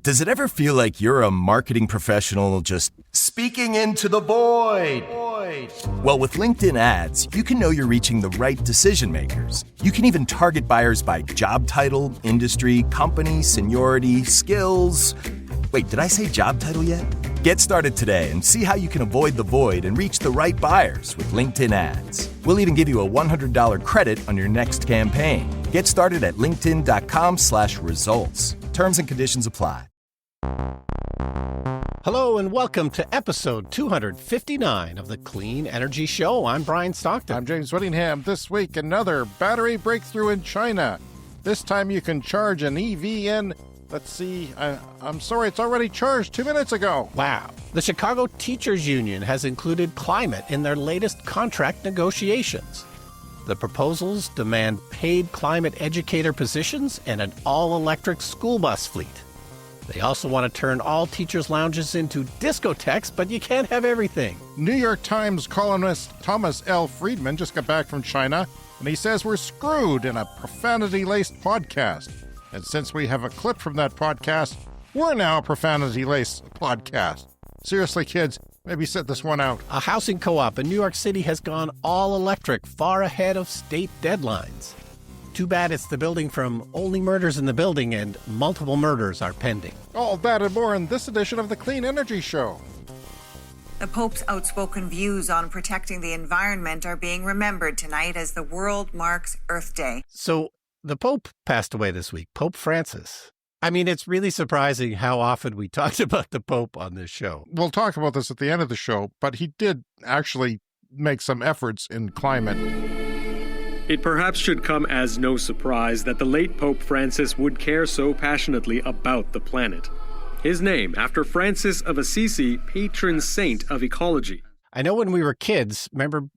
Does it ever feel like you're a marketing professional just speaking into the void? Well, with LinkedIn ads, you can know you're reaching the right decision makers. You can even target buyers by job title, industry, company, seniority, skills. Wait, did I say job title yet? Get started today and see how you can avoid the void and reach the right buyers with LinkedIn ads. We'll even give you a $100 credit on your next campaign. Get started at linkedin.com/results. Terms and conditions apply. Hello and welcome to episode 259 of the Clean Energy Show. I'm Brian Stockton. I'm James Whittingham. This week, another battery breakthrough in China. This time you can charge an EV in, let's see, I'm sorry, it's already charged 2 minutes ago. Wow. The Chicago Teachers Union has included climate in their latest contract negotiations. The proposals demand paid climate educator positions and an all-electric school bus fleet. They also want to turn all teachers' lounges into discotheques, but you can't have everything. New York Times columnist Thomas L. Friedman just got back from China, and he says we're screwed in a profanity-laced podcast. And since we have a clip from that podcast, we're now a profanity-laced podcast. Seriously, kids, maybe sit this one out. A housing co-op in New York City has gone all-electric far ahead of state deadlines. Too bad it's the building from Only Murders in the Building, and multiple murders are pending. All that and more in this edition of the Clean Energy Show. The Pope's outspoken views on protecting the environment are being remembered tonight as the world marks Earth Day. So the Pope passed away this week, Pope Francis. I mean, it's really surprising how often we talked about the Pope on this show. We'll talk about this at the end of the show, but he did actually make some efforts in climate. It perhaps should come as no surprise that the late Pope Francis would care so passionately about the planet. His name, after Francis of Assisi, patron saint of ecology. I know when we were kids, remember,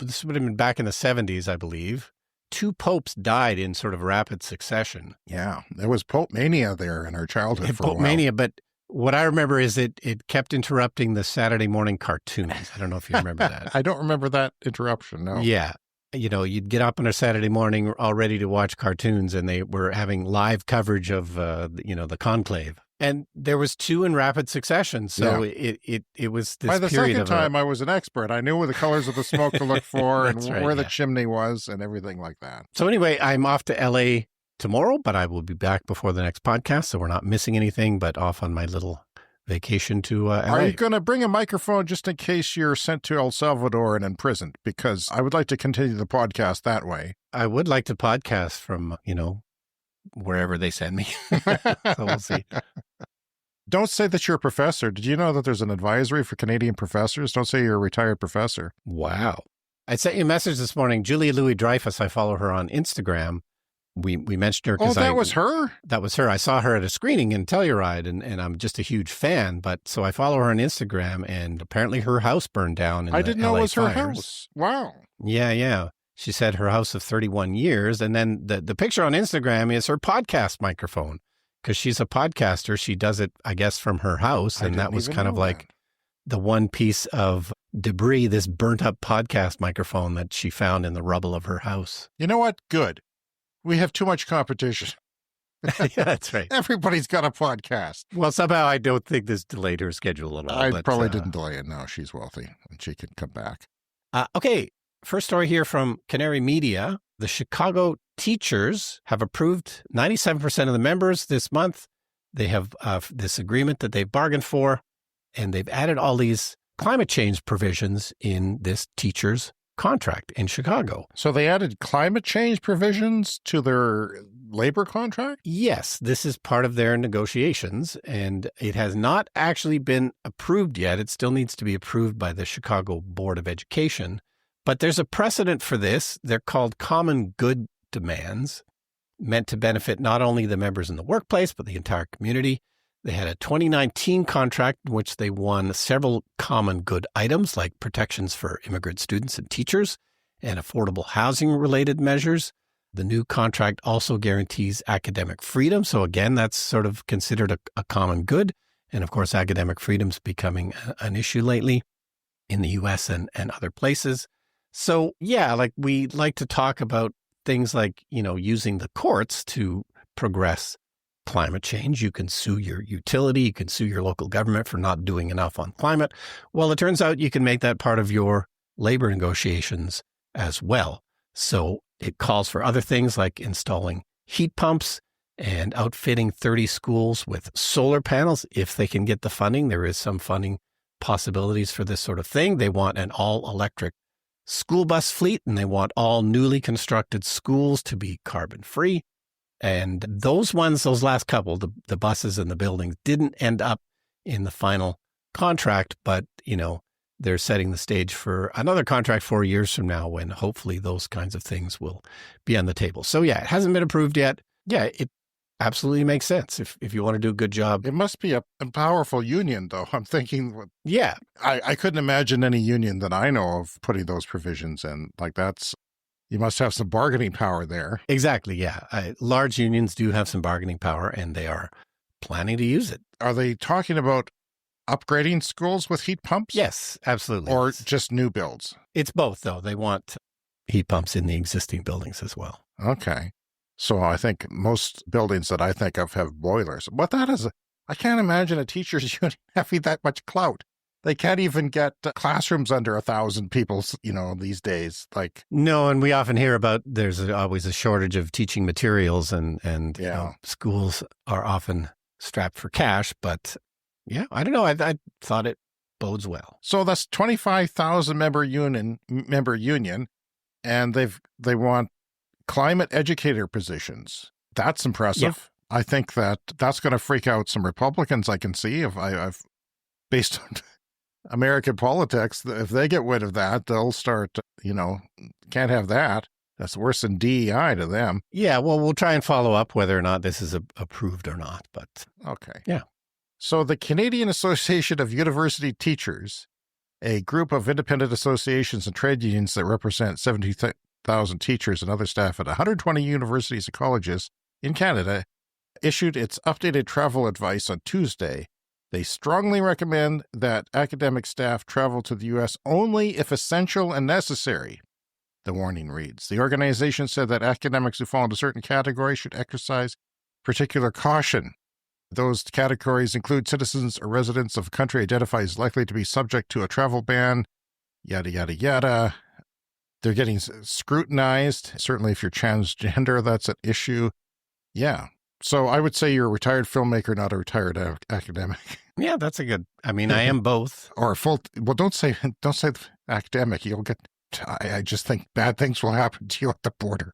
this would have been back in the 70s, I believe, 2 popes died in sort of rapid succession. Yeah, there was Pope Mania there in our childhood for a while. Pope Mania, but what I remember is it kept interrupting the Saturday morning cartoons. I don't know if you remember that. I don't remember that interruption, no. Yeah. You know, you'd get up on a Saturday morning all ready to watch cartoons, and they were having live coverage of, the conclave. And there was 2 in rapid succession, so yeah. it was this period of... By the second time, I was an expert. I knew the colors of the smoke to look for and where the chimney was and everything like that. So anyway, I'm off to L.A. tomorrow, but I will be back before the next podcast, so we're not missing anything, but off on my little vacation to LA. Are you going to bring a microphone just in case you're sent to El Salvador and imprisoned? Because I would like to continue the podcast that way. I would like to podcast from, wherever they send me. So we'll see. Don't say that you're a professor. Did you know that there's an advisory for Canadian professors? Don't say you're a retired professor. Wow. I sent you a message this morning. Julia Louis-Dreyfus, I follow her on Instagram. We mentioned her. Oh, that was her? That was her. I saw her at a screening in Telluride, and I'm just a huge fan. But so I follow her on Instagram, and apparently her house burned down in I didn't know LA it was her fires. house. Wow. Yeah. She said her house of 31 years. And then the picture on Instagram is her podcast microphone, because she's a podcaster. She does it, I guess, from her house. And that was kind of like the one piece of debris, this burnt up podcast microphone that she found in the rubble of her house. You know what? Good. We have too much competition. Yeah, that's right. Everybody's got a podcast. Well, somehow I don't think this delayed her schedule at all. I probably didn't delay it. No, she's wealthy and she can come back. Okay. First story here from Canary Media. The Chicago teachers have approved 97% of the members this month. They have this agreement that they've bargained for, and they've added all these climate change provisions in this teacher's contract in Chicago. So they added climate change provisions to their labor contract? Yes, this is part of their negotiations, and it has not actually been approved yet. It still needs to be approved by the Chicago Board of Education. But there's a precedent for this. They're called common good demands, meant to benefit not only the members in the workplace, but the entire community. They had a 2019 contract in which they won several common good items like protections for immigrant students and teachers and affordable housing-related measures. The new contract also guarantees academic freedom. So again, that's sort of considered a common good. And of course, academic freedom's becoming an issue lately in the U.S. and other places. So yeah, like we like to talk about things like, using the courts to progress climate change. You can sue your utility. You can sue your local government for not doing enough on climate. Well, it turns out you can make that part of your labor negotiations as well. So it calls for other things like installing heat pumps and outfitting 30 schools with solar panels if they can get the funding. There is some funding possibilities for this sort of thing. They want an all-electric school bus fleet, and they want all newly constructed schools to be carbon-free. And those last couple, the buses and the buildings, didn't end up in the final contract, but, they're setting the stage for another contract 4 years from now when hopefully those kinds of things will be on the table. So, yeah, it hasn't been approved yet. Yeah, it absolutely makes sense if you want to do a good job. It must be a powerful union, though. I'm thinking, yeah, I couldn't imagine any union that I know of putting those provisions in. You must have some bargaining power there. Exactly, yeah. Large unions do have some bargaining power, and they are planning to use it. Are they talking about upgrading schools with heat pumps? Yes, absolutely. Or just new builds? It's both, though. They want heat pumps in the existing buildings as well. Okay. So I think most buildings that I think of have boilers. What that is, I can't imagine a teacher's union having that much clout. They can't even get classrooms under 1,000 people, these days. No, and we often hear about there's always a shortage of teaching materials, and schools are often strapped for cash. But yeah, I don't know. I thought it bodes well. So that's 25,000 member union, and they want climate educator positions. That's impressive. Yeah. I think that's going to freak out some Republicans. I can see I've based on American politics, if they get rid of that, they'll start, can't have that. That's worse than DEI to them. Yeah, well, we'll try and follow up whether or not this is approved or not, but... Okay. Yeah. So the Canadian Association of University Teachers, a group of independent associations and trade unions that represent 70,000 teachers and other staff at 120 universities and colleges in Canada, issued its updated travel advice on Tuesday. They strongly recommend that academic staff travel to the U.S. only if essential and necessary, the warning reads. The organization said that academics who fall into certain categories should exercise particular caution. Those categories include citizens or residents of a country identified as likely to be subject to a travel ban, yada, yada, yada. They're getting scrutinized. Certainly if you're transgender, that's an issue. Yeah. So I would say you're a retired filmmaker, not a retired academic. Yeah, that's a good. I mean, I am both. Or a full. Well, don't say academic. You'll get. I just think bad things will happen to you at the border.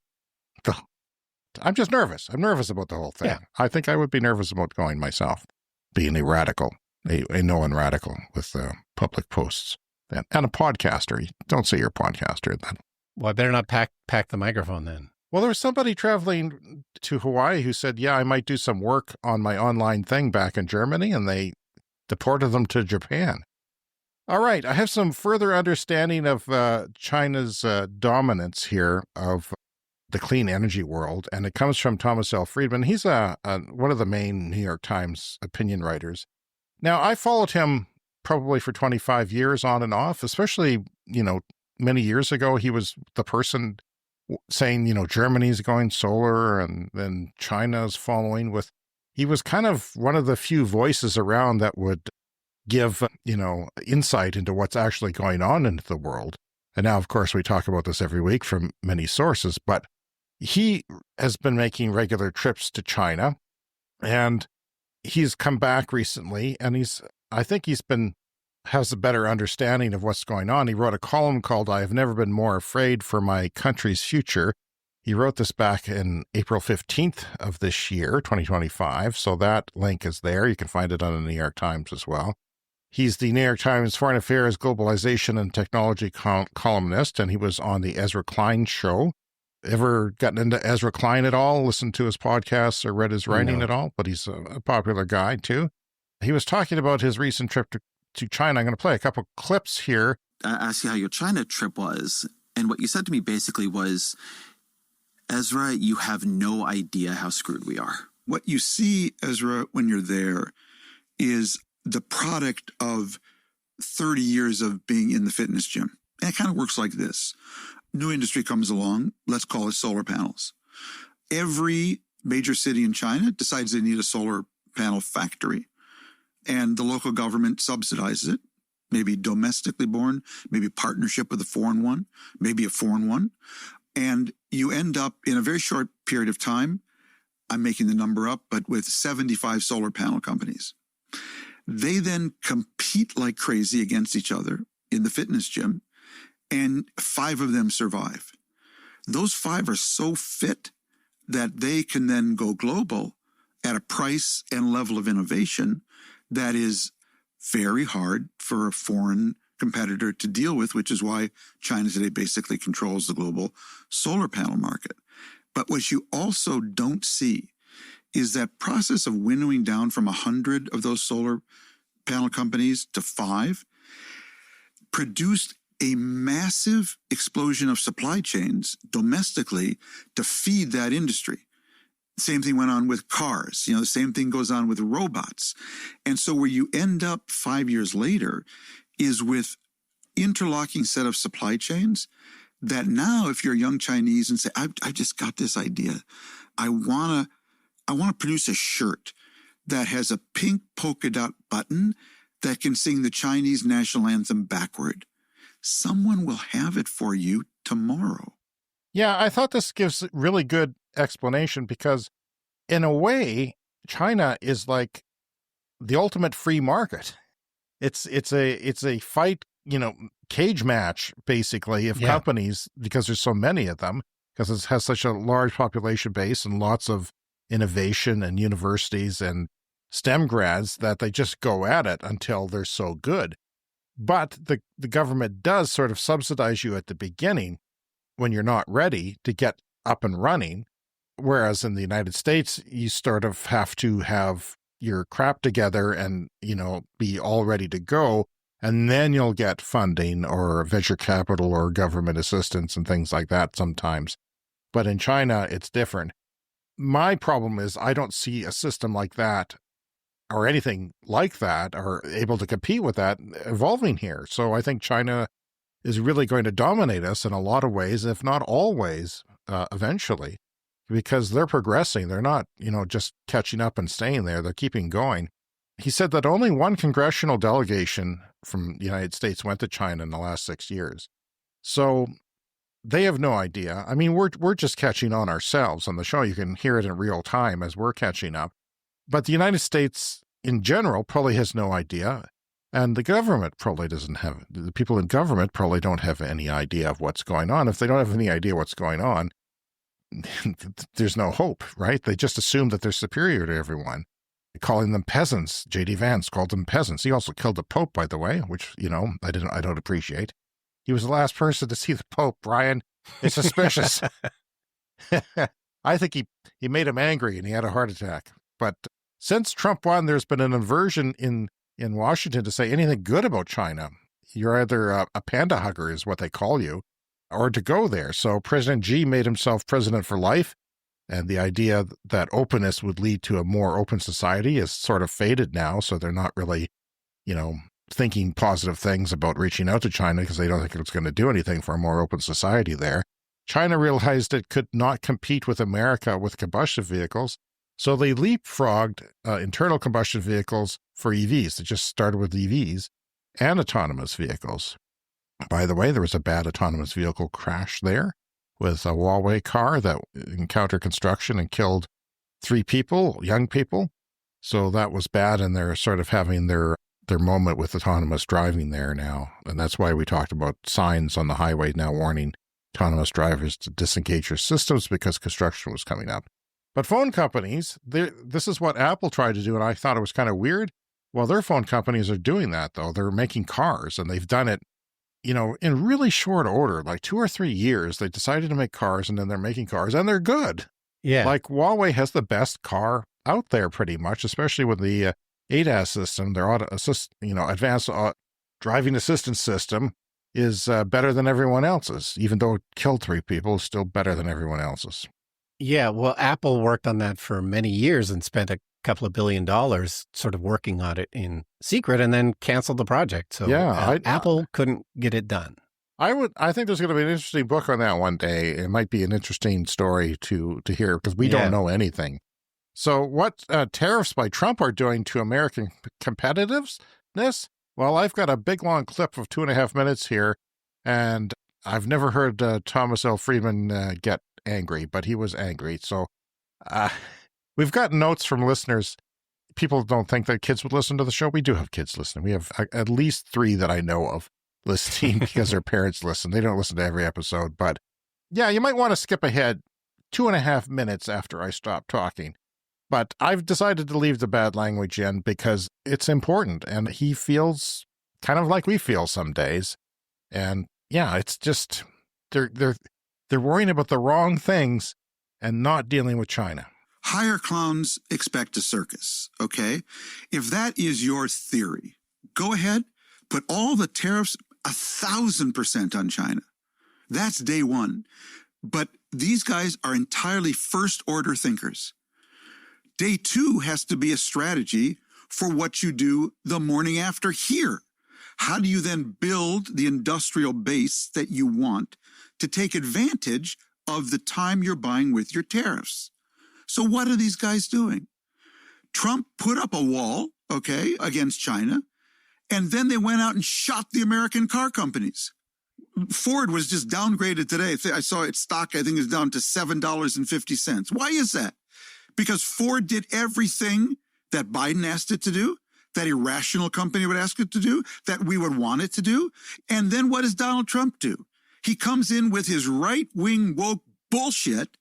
I'm just nervous. I'm nervous about the whole thing. Yeah. I think I would be nervous about going myself, being a radical, a known radical with public posts and a podcaster. You don't say you're a podcaster then. Well, I better not pack the microphone then. Well, there was somebody traveling to Hawaii who said, yeah, I might do some work on my online thing back in Germany, and they deported them to Japan. All right. I have some further understanding of China's dominance here of the clean energy world, and it comes from Thomas L. Friedman. He's one of the main New York Times opinion writers. Now, I followed him probably for 25 years on and off, especially, many years ago, he was the person saying, Germany's going solar and then China's following with. He was kind of one of the few voices around that would give, insight into what's actually going on in the world. And now, of course, we talk about this every week from many sources, but he has been making regular trips to China, and he's come back recently, and I think has a better understanding of what's going on. He wrote a column called I Have Never Been More Afraid for My Country's Future. He wrote this back in April 15th of this year, 2025, so that link is there. You can find it on the New York Times as well. He's the New York Times Foreign Affairs, Globalization, and Technology columnist, and he was on the Ezra Klein show. Ever gotten into Ezra Klein at all? Listened to his podcasts or read his writing at all? But he's a popular guy, too. He was talking about his recent trip to China. I'm going to play a couple clips here. I asked you how your China trip was, and what you said to me basically was, Ezra, you have no idea how screwed we are. What you see, Ezra, when you're there is the product of 30 years of being in the fitness gym. And it kind of works like this. New industry comes along, let's call it solar panels. Every major city in China decides they need a solar panel factory, and the local government subsidizes it, maybe domestically born, maybe partnership with a foreign one, maybe a foreign one. And you end up in a very short period of time, I'm making the number up, but with 75 solar panel companies. They then compete like crazy against each other in the fitness gym, and 5 of them survive. Those 5 are so fit that they can then go global at a price and level of innovation that is very hard for a foreign competitor to deal with, which is why China today basically controls the global solar panel market. But what you also don't see is that process of winnowing down from 100 of those solar panel companies to 5 produced a massive explosion of supply chains domestically to feed that industry. Same thing went on with cars. The same thing goes on with robots. And so where you end up 5 years later is with interlocking set of supply chains that now if you're a young Chinese and say, I just got this idea. I want to produce a shirt that has a pink polka dot button that can sing the Chinese national anthem backward. Someone will have it for you tomorrow. Yeah, I thought this gives really good explanation because in a way, China is like the ultimate free market. It's a fight, cage match, basically, of companies, because there's so many of them, because it has such a large population base and lots of innovation and universities and STEM grads that they just go at it until they're so good. But the government does sort of subsidize you at the beginning when you're not ready to get up and running. Whereas in the United States, you sort of have to have your crap together and, be all ready to go. And then you'll get funding or venture capital or government assistance and things like that sometimes. But in China, it's different. My problem is I don't see a system like that or anything like that or able to compete with that evolving here. So I think China is really going to dominate us in a lot of ways, if not all ways, eventually, because they're progressing. They're not, just catching up and staying there. They're keeping going. He said that only one congressional delegation from the United States went to China in the last 6 years. So they have no idea. I mean, we're just catching on ourselves on the show. You can hear it in real time as we're catching up. But the United States in general probably has no idea. And the government probably doesn't have, the people in government probably don't have any idea of what's going on. If they don't have any idea what's going on, there's no hope, right? They just assume that they're superior to everyone. Calling them peasants. J.D. Vance called them peasants. He also killed the Pope, by the way, which, I don't appreciate. He was the last person to see the Pope, Brian. It's suspicious. I think he made him angry and he had a heart attack. But since Trump won, there's been an aversion in Washington to say anything good about China. You're either a panda hugger is what they call you, or to go there. So President Xi made himself president for life, and the idea that openness would lead to a more open society is sort of faded now, so they're not really, thinking positive things about reaching out to China because they don't think it's going to do anything for a more open society there. China realized it could not compete with America with combustion vehicles, so they leapfrogged internal combustion vehicles for EVs. They just started with EVs and autonomous vehicles. By the way, there was a bad autonomous vehicle crash there with a Huawei car that encountered construction and killed 3 people, young people. So that was bad, and they're sort of having their moment with autonomous driving there now. And that's why we talked about signs on the highway now warning autonomous drivers to disengage your systems because construction was coming up. But phone companies, this is what Apple tried to do, and I thought it was kind of weird. Well, their phone companies are doing that, though. They're making cars, and they've done it, in really short order, like 2 or 3 years. They decided to make cars, and then they're making cars, and they're good. Yeah. Like Huawei has the best car out there pretty much, especially with the ADAS system. Their advanced driving assistance system is better than everyone else's. Even though it killed 3 people, it's still better than everyone else's. Yeah, well, Apple worked on that for many years and spent a couple of $1 billion sort of working on it in secret and then canceled the project. So yeah, Apple couldn't get it done. I think there's going to be an interesting book on that one day. It might be an interesting story to hear because we don't know anything. So what tariffs by Trump are doing to American competitiveness? Well, I've got a big long clip of 2.5 minutes here, and I've never heard Thomas L. Friedman get angry, but he was angry. So we've got notes from listeners. People don't think that kids would listen to the show. We do have kids listening. We have at least 3 that I know of listening because their parents listen. They don't listen to every episode. But yeah, you might want to skip ahead 2.5 minutes after I stop talking. But I've decided to leave the bad language in because it's important. And he feels kind of like we feel some days. And yeah, it's just they're worrying about the wrong things and not dealing with China. Hire clowns, expect a circus, okay? If that is your theory, go ahead, put all the tariffs 1,000% on China. That's day one. But these guys are entirely first-order thinkers. Day 2 has to be a strategy for what you do the morning after here. How do you then build the industrial base that you want to take advantage of the time you're buying with your tariffs? So what are these guys doing? Trump put up a wall, okay, against China, and then they went out and shot the American car companies. Ford was just downgraded today. I saw its stock, I think, is down to $7.50. Why is that? Because Ford did everything that Biden asked it to do, that a rational company would ask it to do, that we would want it to do. And then what does Donald Trump do? He comes in with his right-wing woke bullshit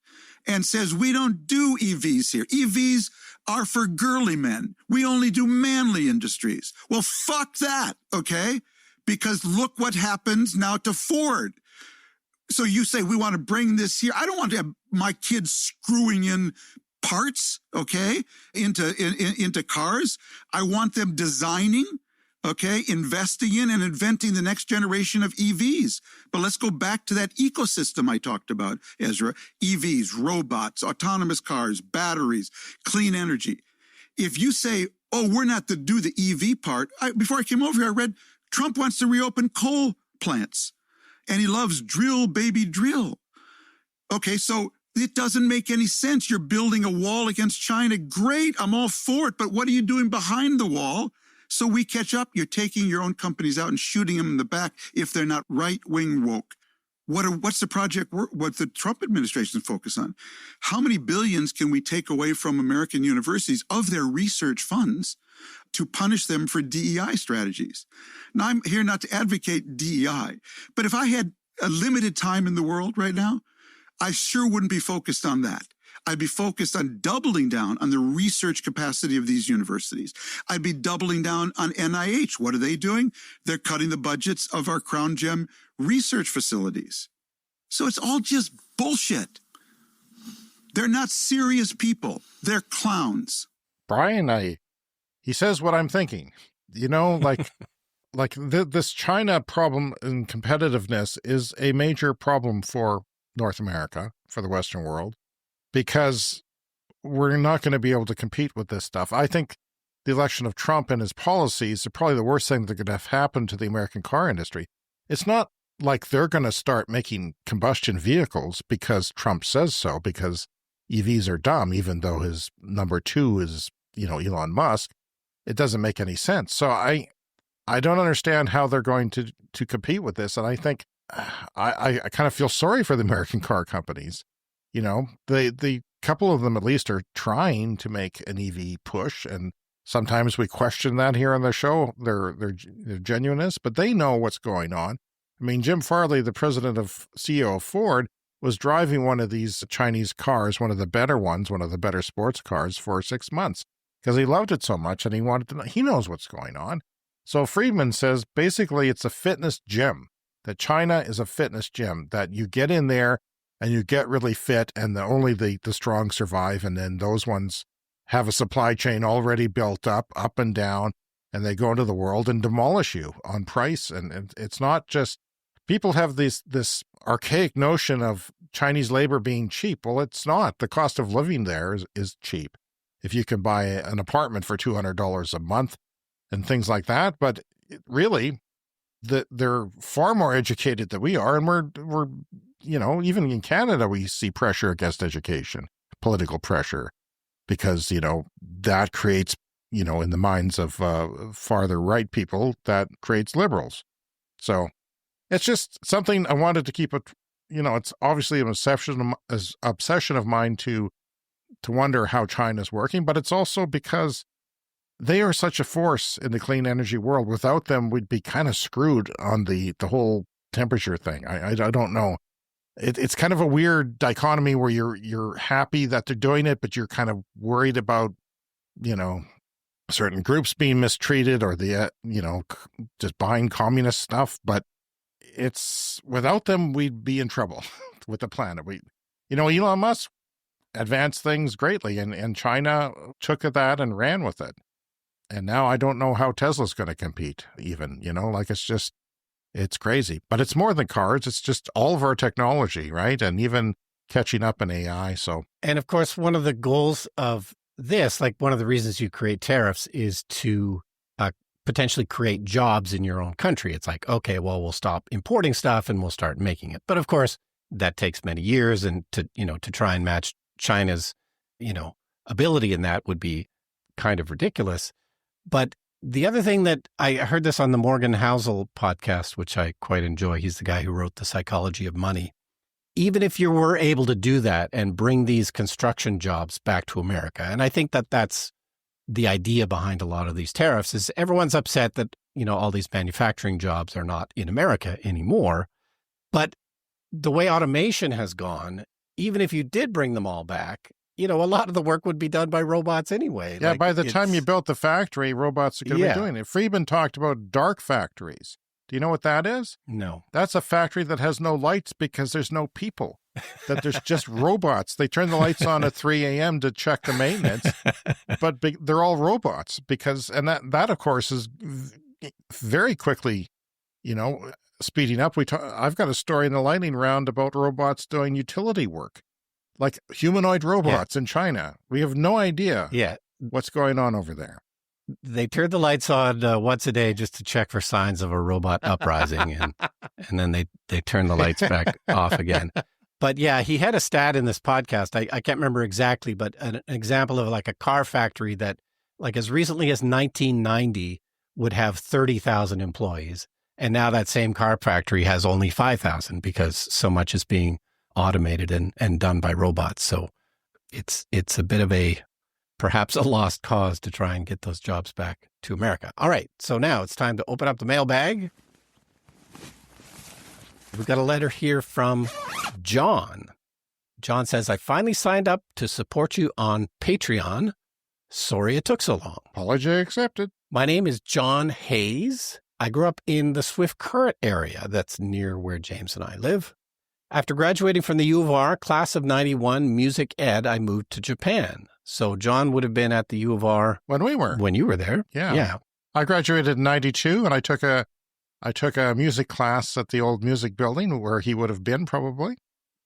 and says, we don't do EVs here. EVs are for girly men. We only do manly industries. Well, fuck that, okay? Because look what happens now to Ford. So you say, we want to bring this here. I don't want to have my kids screwing in parts, okay, into cars. I want them designing, okay, investing in and inventing the next generation of EVs. But let's go back to that ecosystem I talked about, Ezra. EVs, robots, autonomous cars, batteries, clean energy. If you say, oh, we're not to do the EV part, before I came over here, I read Trump wants to reopen coal plants, and he loves drill, baby, drill. Okay, so it doesn't make any sense. You're building a wall against China. Great, I'm all for it. But what are you doing behind the wall? So we catch up. You're taking your own companies out and shooting them in the back if they're not right-wing woke. What's the project, what the Trump administration focus on? How many billions can we take away from American universities of their research funds to punish them for DEI strategies? Now, I'm here not to advocate DEI, but if I had a limited time in the world right now, I sure wouldn't be focused on that. I'd be focused on doubling down on the research capacity of these universities. I'd be doubling down on NIH. What are they doing? They're cutting the budgets of our Crown Gem research facilities. So it's all just bullshit. They're not serious people. They're clowns. Brian, he says what I'm thinking. You know, this China problem in competitiveness is a major problem for North America, for the Western world, because we're not going to be able to compete with this stuff. I think the election of Trump and his policies are probably the worst thing that could have happened to the American car industry. It's not like they're going to start making combustion vehicles because Trump says so, because EVs are dumb, even though his number 2 is, Elon Musk. It doesn't make any sense. So I don't understand how they're going to compete with this. And I think I kind of feel sorry for the American car companies. The couple of them at least are trying to make an EV push, and sometimes we question that here on the show, their genuineness, but they know what's going on. I mean, Jim Farley, the CEO of Ford, was driving one of these Chinese cars, one of the better ones, one of the better sports cars, for 6 months because he loved it so much and he wanted to know. He knows what's going on. So Friedman says basically it's a fitness gym, that China is a fitness gym, that you get in there and you get really fit, and only the strong survive, and then those ones have a supply chain already built up and down, and they go into the world and demolish you on price. And it's not just, people have this archaic notion of Chinese labor being cheap. Well, it's not. The cost of living there is cheap. If you can buy an apartment for $200 a month and things like that. But really, they're far more educated than we are. And we're, even in Canada, we see pressure against education, political pressure, because, that creates, in the minds of farther right people, that creates liberals. So it's just something I wanted to keep it, it's obviously an obsession of mine to wonder how China's working, but it's also because they are such a force in the clean energy world. Without them, we'd be kind of screwed on the whole temperature thing. I don't know. It's kind of a weird dichotomy where you're happy that they're doing it, but you're kind of worried about, certain groups being mistreated or just buying communist stuff. But it's without them, we'd be in trouble with the planet. Elon Musk advanced things greatly, and China took that and ran with it. And now I don't know how Tesla's going to compete even, it's crazy. But it's more than cars. It's just all of our technology, right? And even catching up in AI. And of course, one of the goals of this, like one of the reasons you create tariffs, is to potentially create jobs in your own country. It's like, okay, well, we'll stop importing stuff and we'll start making it. But of course, that takes many years, and to try and match China's, ability in that would be kind of ridiculous. But the other thing that I heard this on the Morgan Housel podcast, which I quite enjoy. He's the guy who wrote The Psychology of Money. Even if you were able to do that and bring these construction jobs back to America, and I think that that's the idea behind a lot of these tariffs, is everyone's upset that, all these manufacturing jobs are not in America anymore. But the way automation has gone, even if you did bring them all back, a lot of the work would be done by robots anyway. Yeah, by the time you built the factory, robots are going to be doing it. Friedman talked about dark factories. Do you know what that is? No. That's a factory that has no lights because there's no people, that there's just robots. They turn the lights on at 3 a.m. to check the maintenance, but they're all robots and that of course is very quickly, speeding up. I've got a story in the lightning round about robots doing utility work, like humanoid robots in China. We have no idea what's going on over there. They turn the lights on once a day just to check for signs of a robot uprising, and then they turn the lights back off again. But yeah, he had a stat in this podcast. I can't remember exactly, but an example of like a car factory that, like as recently as 1990, would have 30,000 employees. And now that same car factory has only 5,000 because so much is being automated and done by robots. So it's a bit of perhaps a lost cause to try and get those jobs back to America. All right, so now it's time to open up the mailbag. We've got a letter here from John. John says, I finally signed up to support you on Patreon. Sorry it took so long. Apology accepted. My name is John Hayes. I grew up in the Swift Current area. That's near where James and I live. After graduating from the U of R, class of 91, music ed, I moved to Japan. So John would have been at the U of R when you were there. Yeah. I graduated in 92, and I took a music class at the old music building where he would have been probably.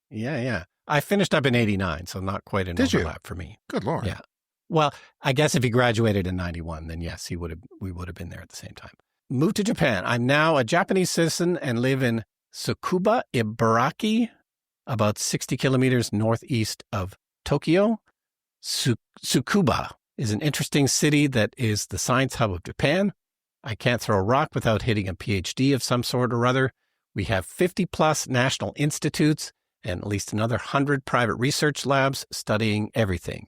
Yeah. I finished up in 89, so not quite an overlap for me. Good Lord. Yeah. Well, I guess if he graduated in 91, then yes, we would have been there at the same time. Moved to Japan. I'm now a Japanese citizen and live in Tsukuba, Ibaraki, about 60 kilometers northeast of Tokyo. Tsukuba is an interesting city that is the science hub of Japan. I can't throw a rock without hitting a PhD of some sort or other. We have 50 plus national institutes and at least another 100 private research labs studying everything.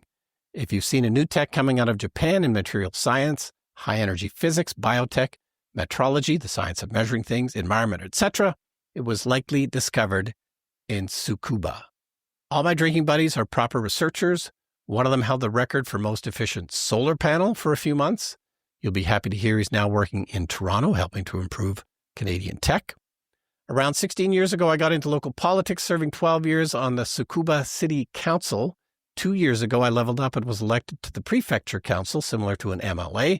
If you've seen a new tech coming out of Japan in material science, high energy physics, biotech, metrology, the science of measuring things, environment, etc., it was likely discovered in Tsukuba. All my drinking buddies are proper researchers. One of them held the record for most efficient solar panel for a few months. You'll be happy to hear he's now working in Toronto, helping to improve Canadian tech. Around 16 years ago, I got into local politics, serving 12 years on the Tsukuba City Council. 2 years ago, I leveled up and was elected to the Prefecture Council, similar to an MLA.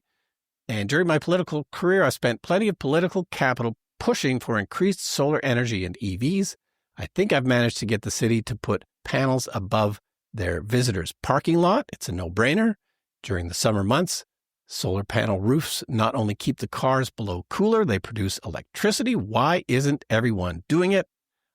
And during my political career, I spent plenty of political capital pushing for increased solar energy and EVs. I think I've managed to get the city to put panels above their visitors' parking lot. It's a no-brainer. During the summer months, Solar panel roofs not only keep the cars below cooler, they produce electricity. Why isn't everyone doing it?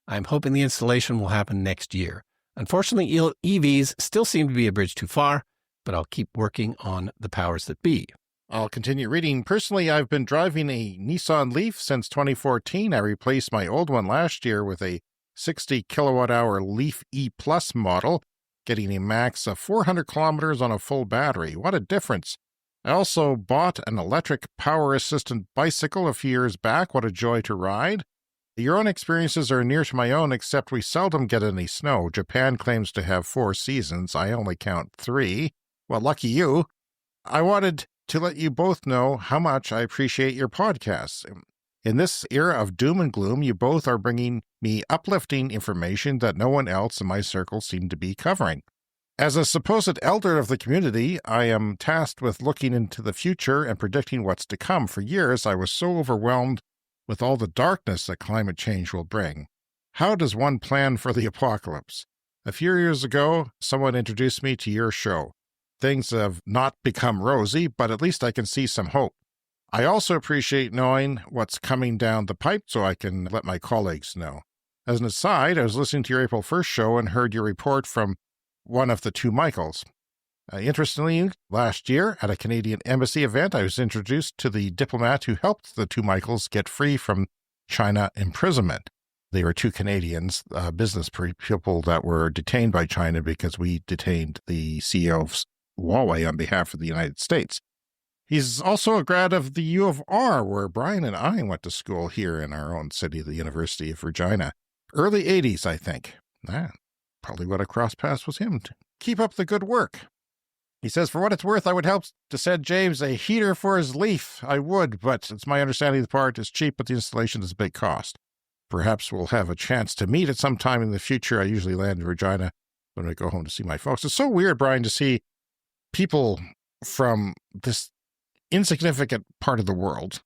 I'm hoping the installation will happen next year. Unfortunately, EVs still seem to be a bridge too far, but I'll keep working on the powers that be. I'll continue reading. Personally, I've been driving a Nissan Leaf since 2014. I replaced my old one last year with a 60 kilowatt-hour Leaf E Plus model, getting a max of 400 kilometers on a full battery. What a difference. I also bought an electric power-assistant bicycle a few years back. What a joy to ride. Your own experiences are near to my own, except we seldom get any snow. Japan claims to have 4 seasons. I only count 3. Well, lucky you. I wanted to let you both know how much I appreciate your podcasts. In this era of doom and gloom, you both are bringing me uplifting information that no one else in my circle seemed to be covering. As a supposed elder of the community, I am tasked with looking into the future and predicting what's to come. For years, I was so overwhelmed with all the darkness that climate change will bring. How does one plan for the apocalypse? A few years ago, someone introduced me to your show. Things have not become rosy, but at least I can see some hope. I also appreciate knowing what's coming down the pipe so I can let my colleagues know. As an aside, I was listening to your April 1st show and heard your report from one of the 2 Michaels. Interestingly, last year at a Canadian embassy event, I was introduced to the diplomat who helped the 2 Michaels get free from China imprisonment. They were 2 Canadians, business people that were detained by China because we detained the CEO of Huawei on behalf of the United States. He's also a grad of the U of R, where Brian and I went to school here in our own city, the University of Regina. Early 80s, I think. Probably would have crossed paths with him. Keep up the good work. He says, for what it's worth, I would help to send James a heater for his Leaf. I would, but it's my understanding the part is cheap, but the installation is a big cost. Perhaps we'll have a chance to meet at some time in the future. I usually land in Regina when I go home to see my folks. It's so weird, Brian, to see people from this insignificant part of the world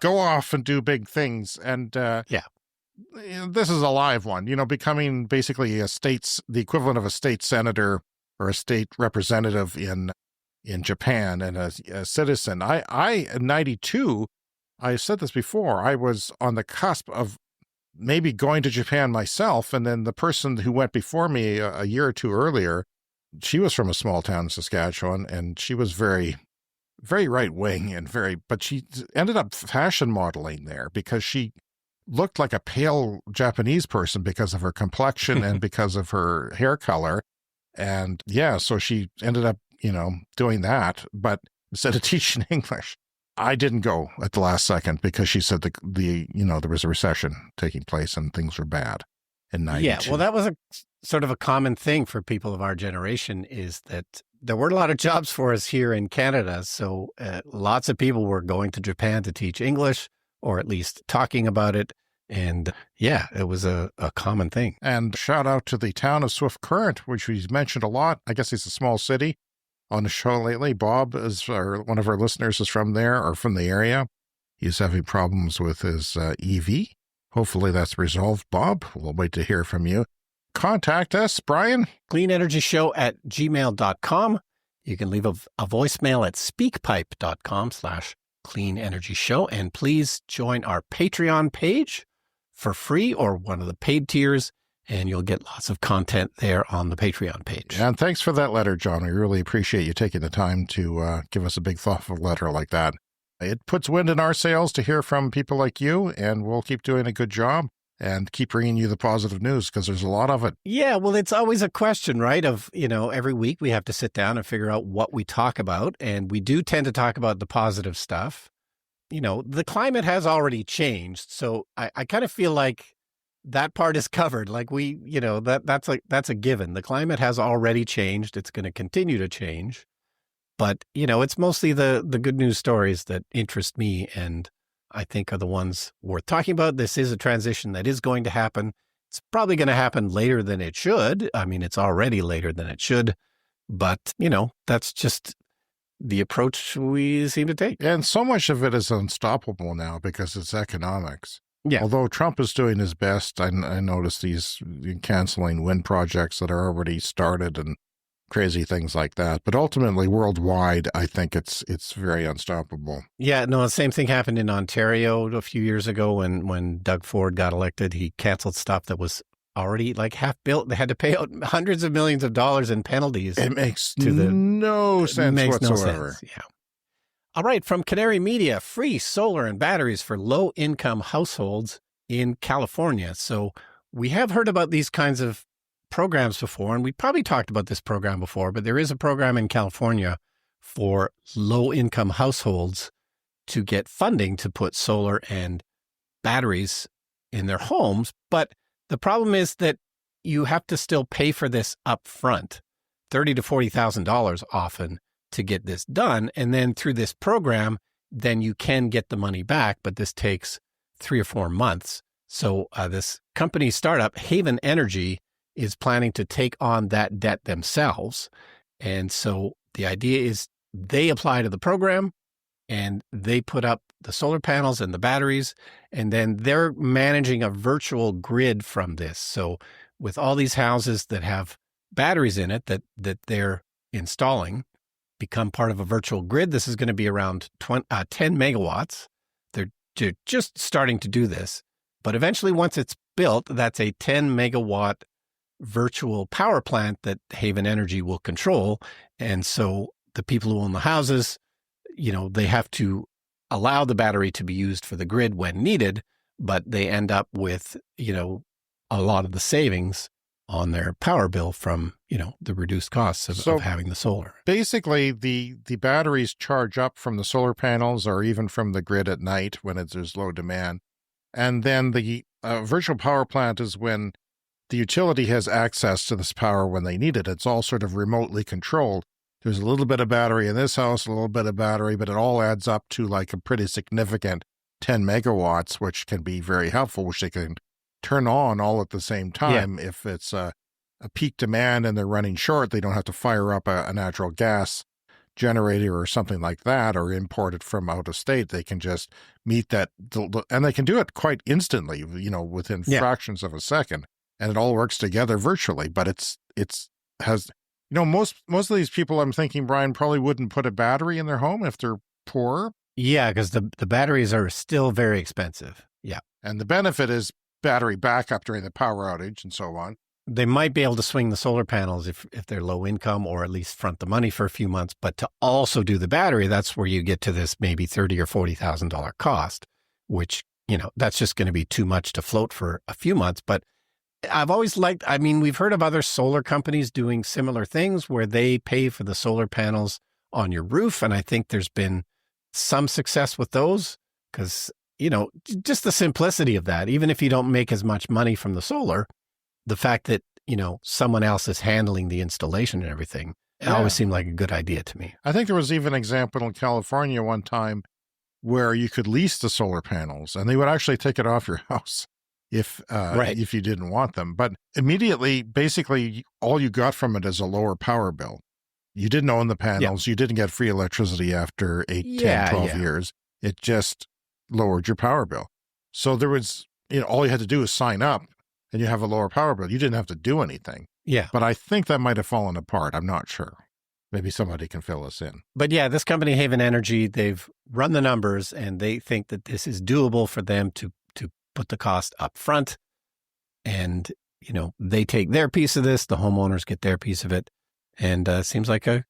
go off and do big things. And this is a live one, becoming basically the equivalent of a state senator or a state representative in Japan and a citizen. I in 92, I've said this before, I was on the cusp of maybe going to Japan myself. And then the person who went before me a year or 2 earlier, she was from a small town in Saskatchewan, and she was very, very right-wing but she ended up fashion modeling there because she looked like a pale Japanese person because of her complexion and because of her hair color. And so she ended up, doing that. But instead of teaching English, I didn't go at the last second because she said there was a recession taking place and things were bad in 92. Yeah, well, that was a sort of a common thing for people of our generation, is that there weren't a lot of jobs for us here in Canada. So lots of people were going to Japan to teach English, or at least talking about it. And it was a common thing. And shout out to the town of Swift Current, which we've mentioned a lot. I guess it's a small city on the show lately. Bob one of our listeners is from there or from the area. He's having problems with his EV. Hopefully that's resolved, Bob. We'll wait to hear from you. Contact us, Brian. cleanenergyshow@gmail.com. You can leave a voicemail at speakpipe.com/cleanenergyshow. And please join our Patreon page for free, or one of the paid tiers, and you'll get lots of content there on the Patreon page. And thanks for that letter, John. We really appreciate you taking the time to give us a big, thoughtful letter like that. It puts wind in our sails to hear from people like you, and we'll keep doing a good job and keep bringing you the positive news because there's a lot of it. Yeah, well, it's always a question, right? Of, every week we have to sit down and figure out what we talk about, and we do tend to talk about the positive stuff. The climate has already changed, so I kind of feel like that part is covered. Like that's a given. The climate has already changed. It's going to continue to change. But, it's mostly the good news stories that interest me and I think are the ones worth talking about. This is a transition that is going to happen. It's probably going to happen later than it should. I mean, it's already later than it should. But, that's just the approach we seem to take. And so much of it is unstoppable now because it's economics. Yeah. Although Trump is doing his best, I noticed he's canceling wind projects that are already started and crazy things like that. But ultimately, worldwide, I think it's very unstoppable. Yeah, no, the same thing happened in Ontario a few years ago when Doug Ford got elected. He canceled stuff that was already like half built. They had to pay out hundreds of millions of dollars in penalties. It makes no sense whatsoever. No sense. Yeah. All right, from Canary Media, free solar and batteries for low-income households in California. So we have heard about these kinds of programs before, and we probably talked about this program before, but there is a program in California for low-income households to get funding to put solar and batteries in their homes. But the problem is that you have to still pay for this up front, $30,000 to $40,000 often, to get this done. And then through this program, then you can get the money back, but this takes 3 or 4 months. So this company startup, Haven Energy, is planning to take on that debt themselves. And so the idea is they apply to the program and they put up the solar panels and the batteries, and then they're managing a virtual grid from this. So with all these houses that have batteries in it that they're installing, become part of a virtual grid. This is going to be around 10 megawatts. They're just starting to do this. But eventually, once it's built, that's a 10 megawatt virtual power plant that Haven Energy will control. And so the people who own the houses, they have to allow the battery to be used for the grid when needed, but they end up with, a lot of the savings on their power bill from, the reduced costs of having the solar. Basically, the batteries charge up from the solar panels or even from the grid at night when there's low demand. And then the virtual power plant is when the utility has access to this power when they need it. It's all sort of remotely controlled. There's a little bit of battery in this house, a little bit of battery, but it all adds up to like a pretty significant 10 megawatts, which can be very helpful, which they can turn on all at the same time. Yeah. If it's a peak demand and they're running short, they don't have to fire up a natural gas generator or something like that or import it from out of state. They can just meet that, and they can do it quite instantly, within fractions of a second, and it all works together virtually. But most of these people, I'm thinking, Brian, probably wouldn't put a battery in their home if they're poor. Yeah, because the batteries are still very expensive. Yeah. And the benefit is battery backup during the power outage and so on. They might be able to swing the solar panels if they're low income, or at least front the money for a few months. But to also do the battery, that's where you get to this maybe $30,000 or $40,000 cost, which, that's just going to be too much to float for a few months. But I've always we've heard of other solar companies doing similar things where they pay for the solar panels on your roof. And I think there's been some success with those because, just the simplicity of that, even if you don't make as much money from the solar, the fact that, someone else is handling the installation and everything, it always seemed like a good idea to me. I think there was even an example in California one time where you could lease the solar panels and they would actually take it off your house if you didn't want them. But immediately, basically, all you got from it is a lower power bill. You didn't own the panels. You didn't get free electricity after 8, 10, 12 years. It just lowered your power bill. So there was, all you had to do is sign up and you have a lower power bill. You didn't have to do anything. Yeah. But I think that might have fallen apart. I'm not sure. Maybe somebody can fill us in. But yeah, this company, Haven Energy, they've run the numbers and they think that this is doable for them to put the cost up front. And, they take their piece of this, the homeowners get their piece of it. And seems like a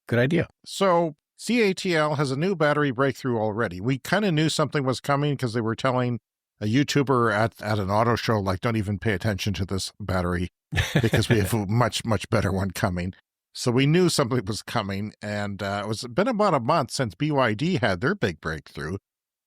good idea. So CATL has a new battery breakthrough already. We kind of knew something was coming because they were telling a YouTuber at an auto show, like, don't even pay attention to this battery because we have a much, much better one coming. So we knew something was coming. And it's been about a month since BYD had their big breakthrough,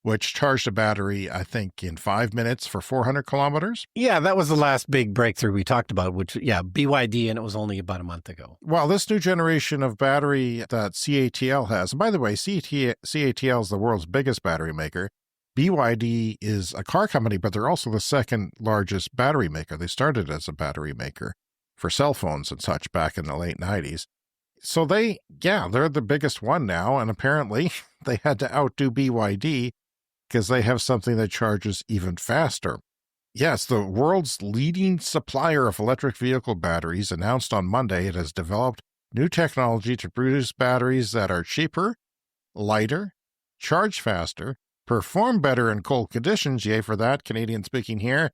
which charged a battery, I think, in 5 minutes for 400 kilometers. Yeah, that was the last big breakthrough we talked about, which, BYD, and it was only about a month ago. Well, this new generation of battery that CATL has, and by the way, CATL is the world's biggest battery maker. BYD is a car company, but they're also the second largest battery maker. They started as a battery maker for cell phones and such back in the late 90s. So they're the biggest one now, and apparently they had to outdo BYD because they have something that charges even faster. Yes, the world's leading supplier of electric vehicle batteries announced on Monday it has developed new technology to produce batteries that are cheaper, lighter, charge faster, perform better in cold conditions, yay for that, Canadian speaking here,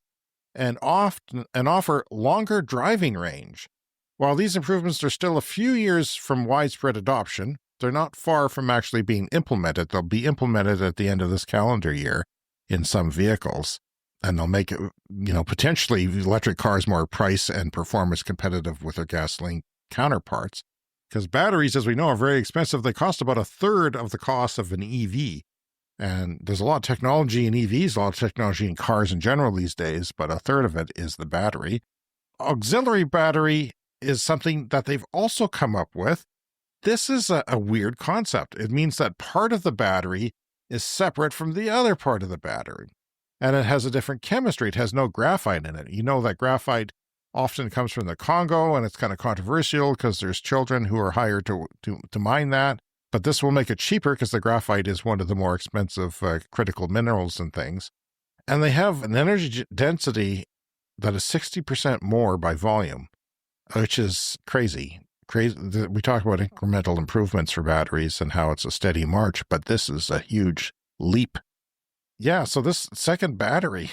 and offer longer driving range. While these improvements are still a few years from widespread adoption, they're not far from actually being implemented. They'll be implemented at the end of this calendar year in some vehicles, and they'll make it, potentially electric cars more price and performance competitive with their gasoline counterparts. Because batteries, as we know, are very expensive. They cost about a third of the cost of an EV. And there's a lot of technology in EVs, a lot of technology in cars in general these days, but a third of it is the battery. Auxiliary battery is something that they've also come up with. This is a weird concept. It means that part of the battery is separate from the other part of the battery. And it has a different chemistry. It has no graphite in it. You know that graphite often comes from the Congo, and it's kind of controversial because there's children who are hired to mine that. But this will make it cheaper because the graphite is one of the more expensive critical minerals and things. And they have an energy density that is 60% more by volume, which is crazy. We talk about incremental improvements for batteries and how it's a steady march, but this is a huge leap. Yeah, so this second battery,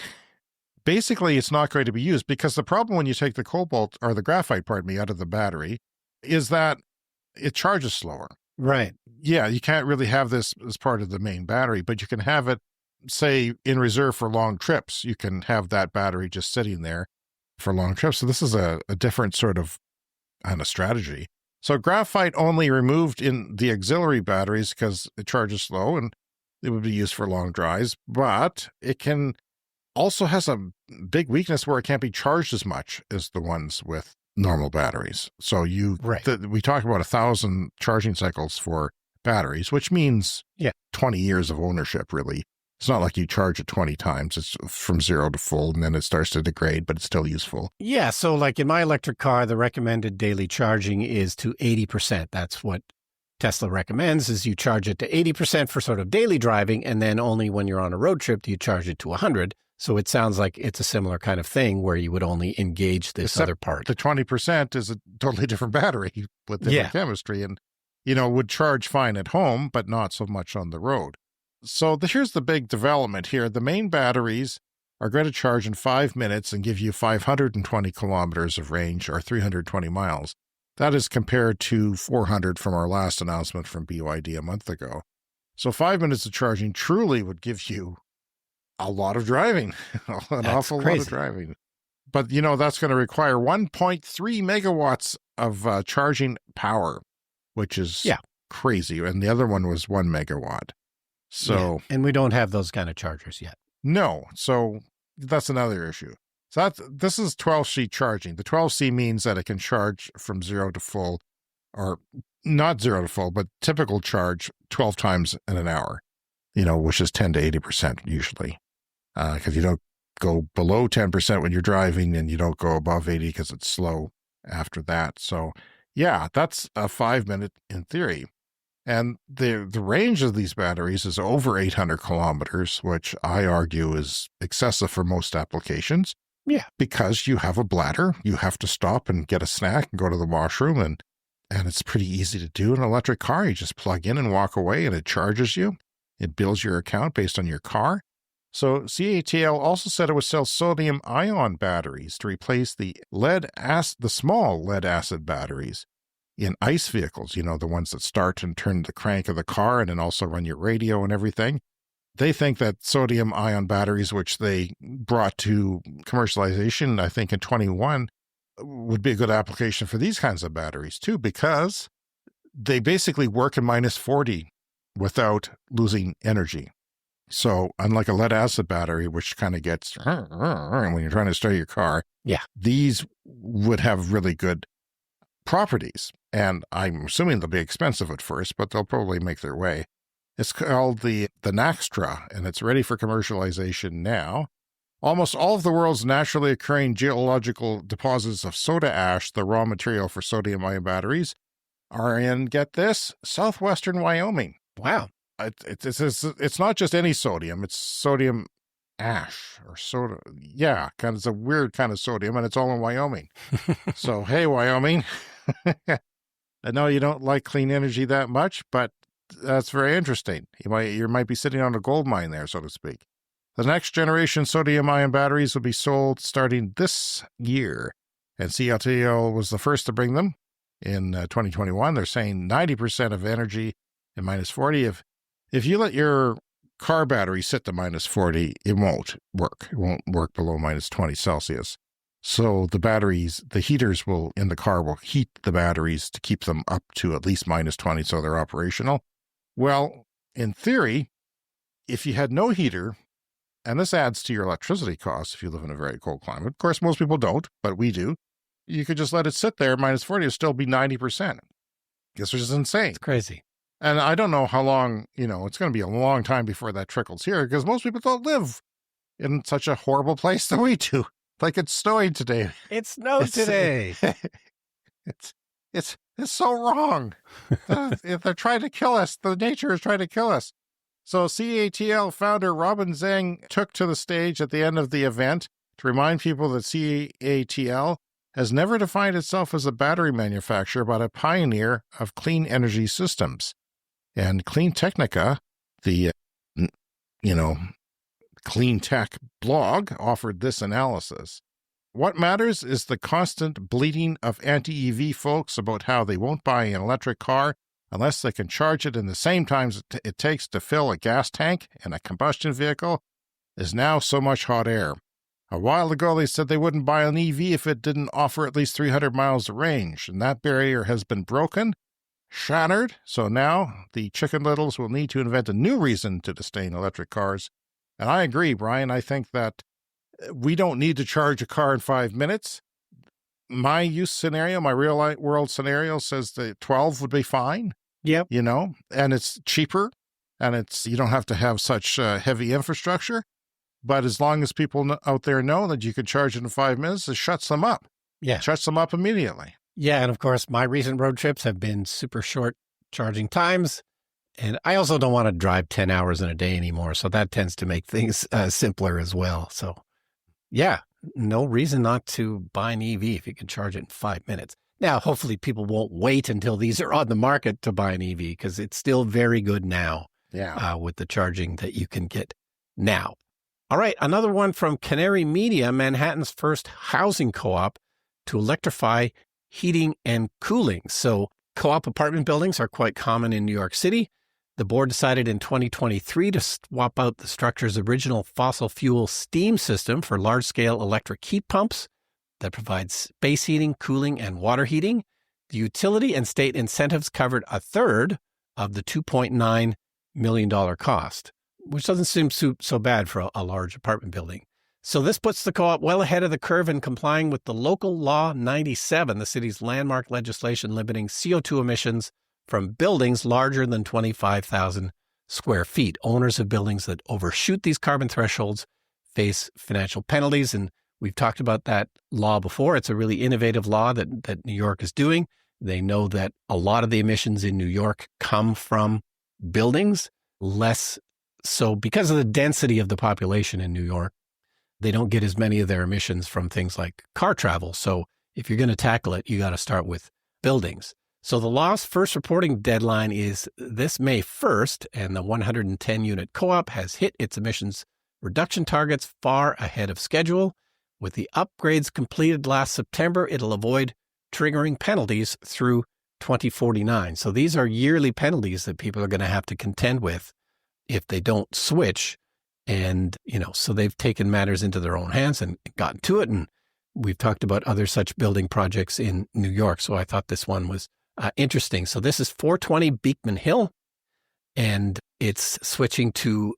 basically it's not going to be used because the problem when you take the cobalt, or the graphite, out of the battery, is that it charges slower. Right. Yeah, you can't really have this as part of the main battery, but you can have it, say, in reserve for long trips. You can have that battery just sitting there for long trips. So this is a different sort of strategy. So graphite only removed in the auxiliary batteries because it charges slow and it would be used for long drives, but it can also has a big weakness where it can't be charged as much as the ones with normal batteries. So we talk about 1,000 charging cycles for batteries, which means 20 years of ownership, really. It's not like you charge it 20 times. It's from 0 to full, and then it starts to degrade, but it's still useful. Yeah, so like in my electric car, the recommended daily charging is to 80%. That's what Tesla recommends, is you charge it to 80% for sort of daily driving, and then only when you're on a road trip do you charge it to 100. So it sounds like it's a similar kind of thing where you would only engage this other part. The 20% is a totally different battery with different chemistry and, would charge fine at home, but not so much on the road. So here's the big development here. The main batteries are going to charge in 5 minutes and give you 520 kilometers of range, or 320 miles. That is compared to 400 from our last announcement from BYD a month ago. So 5 minutes of charging truly would give you a lot of driving, awful lot of driving. But, that's going to require 1.3 megawatts of charging power, which is crazy. And the other one was 1 megawatt. So, and we don't have those kind of chargers yet. No. So that's another issue. So this is 12C charging. The 12C means that it can charge from 0 to full, or not 0 to full, but typical charge 12 times in an hour, which is 10 to 80% usually. Because you don't go below 10% when you're driving, and you don't go above 80 because it's slow after that. So that's a 5 minute in theory. And the range of these batteries is over 800 kilometers, which I argue is excessive for most applications. Yeah. Because you have a bladder, you have to stop and get a snack and go to the washroom, and it's pretty easy to do in an electric car. You just plug in and walk away, and it charges you. It bills your account based on your car. So CATL also said it would sell sodium-ion batteries to replace the small lead-acid batteries in ICE vehicles, the ones that start and turn the crank of the car and then also run your radio and everything. They think that sodium-ion batteries, which they brought to commercialization, I think in 21, would be a good application for these kinds of batteries too, because they basically work in minus 40 without losing energy. So unlike a lead-acid battery, which kind of gets when you're trying to start your car, these would have really good properties. And I'm assuming they'll be expensive at first, but they'll probably make their way. It's called the Naxtra, and it's ready for commercialization now. Almost all of the world's naturally occurring geological deposits of soda ash, the raw material for sodium-ion batteries, are in, get this, southwestern Wyoming. Wow. It's not just any sodium, it's sodium ash or soda. Yeah, it's a weird kind of sodium, and it's all in Wyoming. So, hey, Wyoming. I know you don't like clean energy that much, but that's very interesting. You might be sitting on a gold mine there, so to speak. The next generation sodium-ion batteries will be sold starting this year, and CATL was the first to bring them in 2021. They're saying 90% of energy at minus 40. If you let your car battery sit to minus 40, it won't work. It won't work below minus 20 Celsius. So the heaters in the car will heat the batteries to keep them up to at least minus 20 so they're operational. Well, in theory, if you had no heater, and this adds to your electricity costs if you live in a very cold climate. Of course, most people don't, but we do. You could just let it sit there, minus 40, it'll still be 90%. This is insane. It's crazy. And I don't know how long, it's going to be a long time before that trickles here, because most people don't live in such a horrible place that we do. Like it's snowing today. It snowed today. It's so wrong. If they're trying to kill us, the nature is trying to kill us. So CATL founder Robin Zhang took to the stage at the end of the event to remind people that CATL has never defined itself as a battery manufacturer, but a pioneer of clean energy systems. And Clean Technica, the, clean tech blog, offered this analysis. What matters is the constant bleating of anti-EV folks about how they won't buy an electric car unless they can charge it in the same time it takes to fill a gas tank in a combustion vehicle is now so much hot air. A while ago, they said they wouldn't buy an EV if it didn't offer at least 300 miles of range, and that barrier has been broken, shattered, so now the Chicken Littles will need to invent a new reason to disdain electric cars. And I agree, Brian. I think that we don't need to charge a car in 5 minutes. My use scenario, my real world scenario says that 12 would be fine. Yep. And it's cheaper, and you don't have to have such heavy infrastructure. But as long as people out there know that you can charge it in 5 minutes, it shuts them up. Yeah. Shuts them up immediately. Yeah. And of course, my recent road trips have been super short charging times. And I also don't want to drive 10 hours in a day anymore. So that tends to make things simpler as well. So yeah, no reason not to buy an EV if you can charge it in 5 minutes. Now, hopefully people won't wait until these are on the market to buy an EV, because it's still very good now. Yeah. With the charging that you can get now. All right, another one from Canary Media, Manhattan's first housing co-op to electrify heating and cooling. So co-op apartment buildings are quite common in New York City. The board decided in 2023 to swap out the structure's original fossil fuel steam system for large-scale electric heat pumps that provide space heating, cooling, and water heating. The utility and state incentives covered a third of the $2.9 million cost, which doesn't seem so bad for a large apartment building. So this puts the co-op well ahead of the curve in complying with the local Law 97, the city's landmark legislation limiting CO2 emissions from buildings larger than 25,000 square feet. Owners of buildings that overshoot these carbon thresholds face financial penalties. And we've talked about that law before. It's a really innovative law that New York is doing. They know that a lot of the emissions in New York come from buildings, less so because of the density of the population in New York. They don't get as many of their emissions from things like car travel. So if you're going to tackle it, you got to start with buildings. So the law's first reporting deadline is this May 1st, and the 110-unit co-op has hit its emissions reduction targets far ahead of schedule. With the upgrades completed last September, it'll avoid triggering penalties through 2049. So these are yearly penalties that people are going to have to contend with if they don't switch. And, so they've taken matters into their own hands and gotten to it. And we've talked about other such building projects in New York. So I thought this one was interesting. So this is 420 Beekman Hill, and it's switching to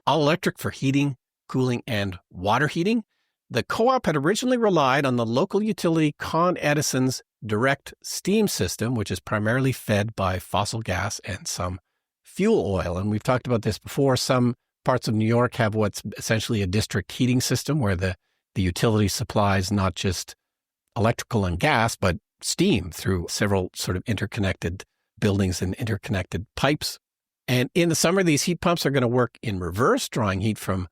all electric for heating, cooling, and water heating. The co-op had originally relied on the local utility Con Edison's direct steam system, which is primarily fed by fossil gas and some fuel oil. And we've talked about this before. Some parts of New York have what's essentially a district heating system where the utility supplies not just electrical and gas, but steam through several sort of interconnected buildings and interconnected pipes. And in the summer, these heat pumps are going to work in reverse, drawing heat from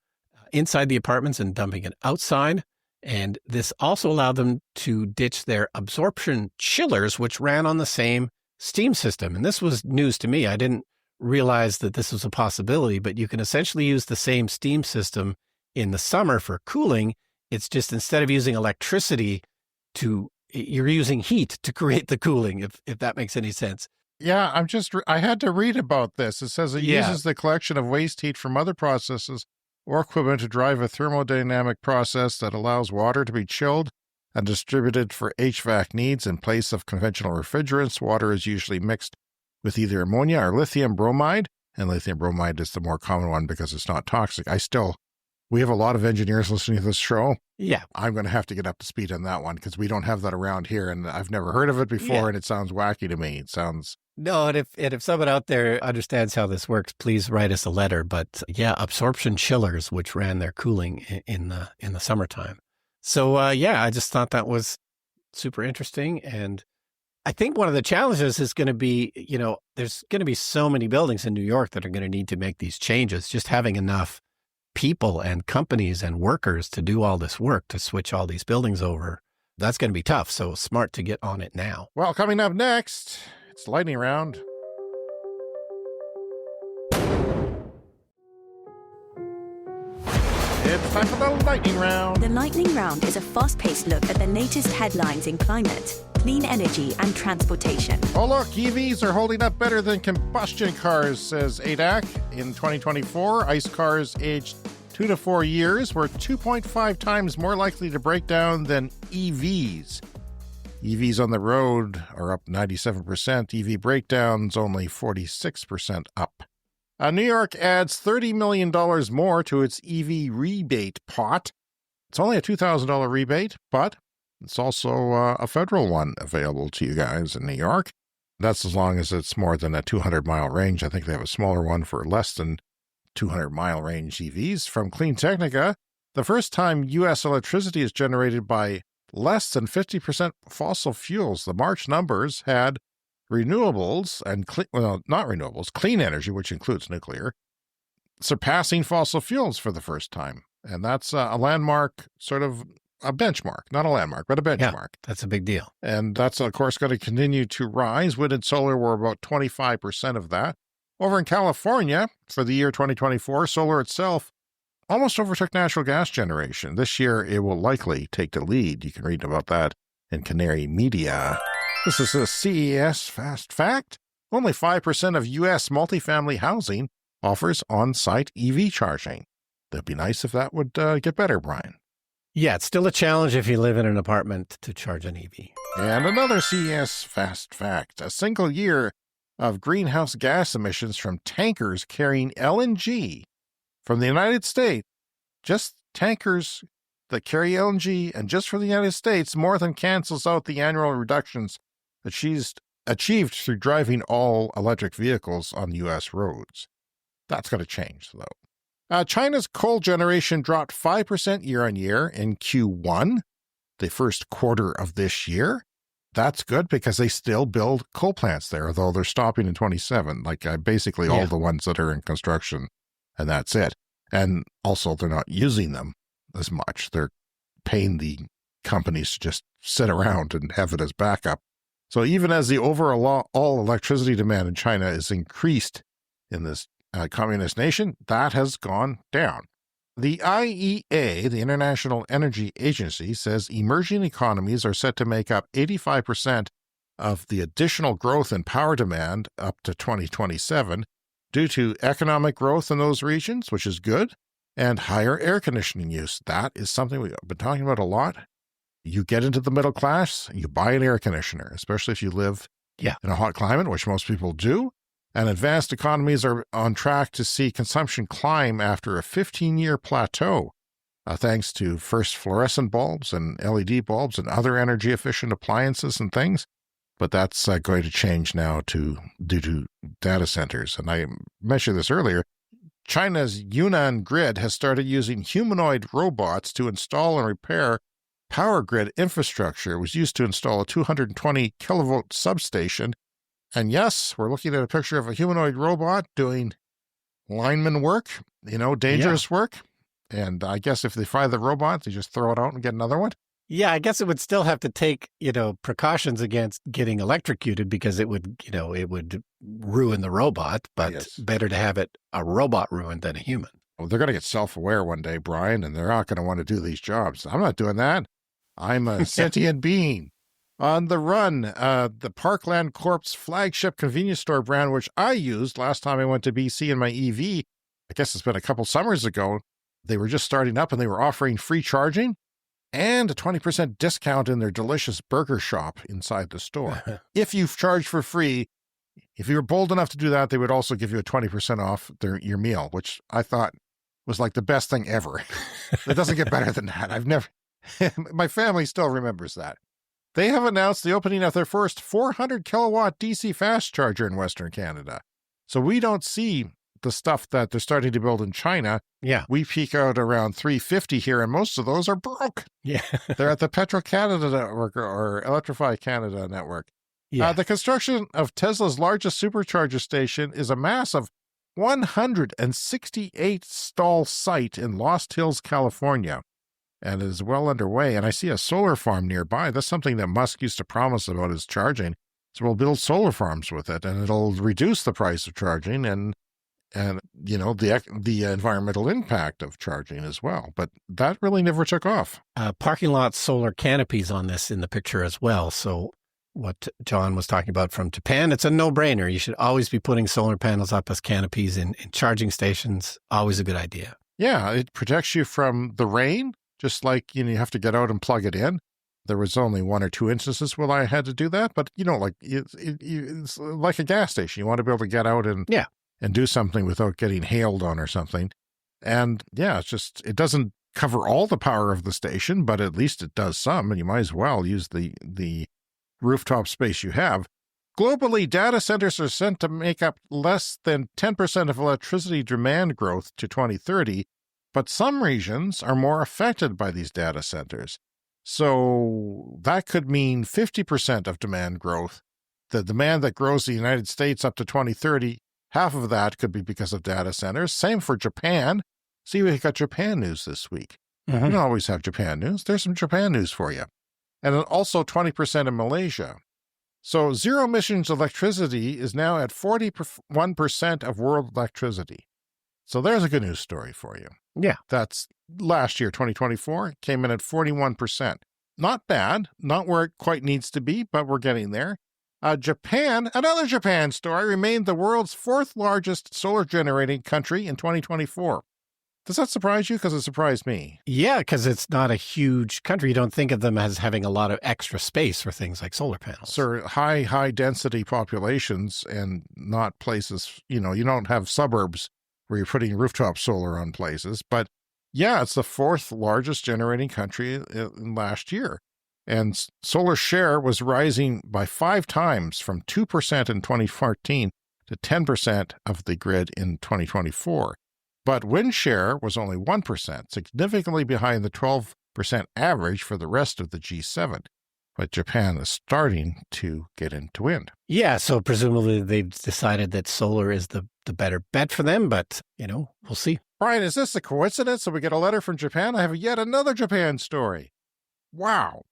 inside the apartments and dumping it outside. And this also allowed them to ditch their absorption chillers, which ran on the same steam system. And this was news to me. I didn't realize that this was a possibility, but you can essentially use the same steam system in the summer for cooling. It's just instead of using electricity you're using heat to create the cooling, if that makes any sense. Yeah, I had to read about this. It says it uses the collection of waste heat from other processes or equipment to drive a thermodynamic process that allows water to be chilled and distributed for HVAC needs in place of conventional refrigerants. Water is usually mixed with either ammonia or lithium bromide, and lithium bromide is the more common one because it's not toxic. We have a lot of engineers listening to this show. Yeah. I'm going to have to get up to speed on that one because we don't have that around here, and I've never heard of it before, and it sounds wacky to me. It sounds... No, and if someone out there understands how this works, please write us a letter. But yeah, absorption chillers, which ran their cooling in the summertime. So I just thought that was super interesting. And I think one of the challenges is going to be, there's going to be so many buildings in New York that are going to need to make these changes. Just having enough people and companies and workers to do all this work, to switch all these buildings over, that's going to be tough. So smart to get on it now. Well, coming up next, it's Lightning Round. It's time for the Lightning Round. The Lightning Round is a fast-paced look at the latest headlines in climate, clean energy, and transportation. Oh, look, EVs are holding up better than combustion cars, says ADAC. In 2024, ICE cars aged 2 to 4 years were 2.5 times more likely to break down than EVs. EVs on the road are up 97%. EV breakdowns only 46% up. New York adds $30 million more to its EV rebate pot. It's only a $2,000 rebate, but it's also a federal one available to you guys in New York. That's as long as it's more than a 200-mile range. I think they have a smaller one for less than 200-mile range EVs. From Clean Technica, the first time U.S. electricity is generated by less than 50% fossil fuels. The March numbers had renewables and clean energy, which includes nuclear, surpassing fossil fuels for the first time. And that's a landmark, sort of a benchmark, not a landmark, but a benchmark. Yeah, that's a big deal. And that's, of course, going to continue to rise. Wind and solar were about 25% of that. Over in California, for the year 2024, solar itself almost overtook natural gas generation. This year, it will likely take the lead. You can read about that in Canary Media. This is a CES Fast Fact. Only 5% of U.S. multifamily housing offers on-site EV charging. That'd be nice if that would get better, Brian. Yeah, it's still a challenge if you live in an apartment to charge an EV. And another CES Fast Fact. A single year of greenhouse gas emissions from tankers carrying LNG from the United States, just tankers that carry LNG, and just for the United States, more than cancels out the annual reductions achieved through driving all electric vehicles on U.S. roads. That's going to change, though. China's coal generation dropped 5% year-on-year in Q1, the first quarter of this year. That's good because they still build coal plants there, though they're stopping in 27, like basically all the ones that are in construction, and that's it. And also, they're not using them as much. They're paying the companies to just sit around and have it as backup. So even as the overall electricity demand in China is increased in this communist nation, that has gone down. The IEA, the International Energy Agency, says emerging economies are set to make up 85% of the additional growth in power demand up to 2027 due to economic growth in those regions, which is good, and higher air conditioning use. That is something we've been talking about a lot. You get into the middle class, you buy an air conditioner, especially if you live in a hot climate, which most people do. And advanced economies are on track to see consumption climb after a 15-year plateau, thanks to first fluorescent bulbs and LED bulbs and other energy-efficient appliances and things. But that's going to change now due to data centers. And I mentioned this earlier. China's Yunnan grid has started using humanoid robots to install and repair power grid infrastructure. It was used to install a 220 kilovolt substation. And yes, we're looking at a picture of a humanoid robot doing lineman work, dangerous work. And I guess if they fire the robot, they just throw it out and get another one. Yeah, I guess it would still have to take, precautions against getting electrocuted because it would ruin the robot, but Yes. better to have a robot ruined than a human. Well, they're going to get self-aware one day, Brian, and they're not going to want to do these jobs. I'm not doing that. I'm a sentient being. On the run, the Parkland Corp's flagship convenience store brand, which I used last time I went to BC in my EV, I guess it's been a couple summers ago, they were just starting up and they were offering free charging and a 20% discount in their delicious burger shop inside the store. If you've charged for free, if you were bold enough to do that, they would also give you a 20% off your meal, which I thought was like the best thing ever. It doesn't get better than that. My family still remembers that. They have announced the opening of their first 400 kilowatt DC fast charger in Western Canada. So we don't see the stuff that they're starting to build in China. Yeah. We peak out around 350 here, and most of those are broke. Yeah. They're at the Petro-Canada network or Electrify Canada network. Yeah. The construction of Tesla's largest supercharger station is a massive 168 stall site in Lost Hills, California, and is well underway. And I see a solar farm nearby. That's something that Musk used to promise about his charging. So we'll build solar farms with it, and it'll reduce the price of charging and the environmental impact of charging as well. But that really never took off. Parking lot solar canopies on this in the picture as well. So what John was talking about from Japan, it's a no-brainer. You should always be putting solar panels up as canopies in charging stations. Always a good idea. Yeah, it protects you from the rain, just like you have to get out and plug it in. There was only 1 or 2 instances where I had to do that, but it's like a gas station. You want to be able to get out and do something without getting hailed on or something. And yeah, it doesn't cover all the power of the station, but at least it does some, and you might as well use the rooftop space you have. Globally, data centers are set to make up less than 10% of electricity demand growth to 2030, but some regions are more affected by these data centers. So that could mean 50% of demand growth. The demand that grows in the United States up to 2030, half of that could be because of data centers. Same for Japan. See, we got Japan news this week. Mm-hmm. You don't always have Japan news. There's some Japan news for you. And then also 20% in Malaysia. So zero emissions electricity is now at 41% of world electricity. So there's a good news story for you. Yeah. That's last year, 2024, came in at 41%. Not bad, not where it quite needs to be, but we're getting there. Japan, another Japan story, remained the world's 4th largest solar generating country in 2024. Does that surprise you? Because it surprised me. Yeah, because it's not a huge country. You don't think of them as having a lot of extra space for things like solar panels. So high density populations and not places, you don't have suburbs where you're putting rooftop solar on places. But yeah, it's the 4th largest generating country in last year. And solar share was rising by 5 times from 2% in 2014 to 10% of the grid in 2024. But wind share was only 1%, significantly behind the 12% average for the rest of the G7. But Japan is starting to get into wind. Yeah, so presumably they've decided that solar is the better bet for them, but, we'll see. Brian, is this a coincidence that we get a letter from Japan? I have yet another Japan story. Wow.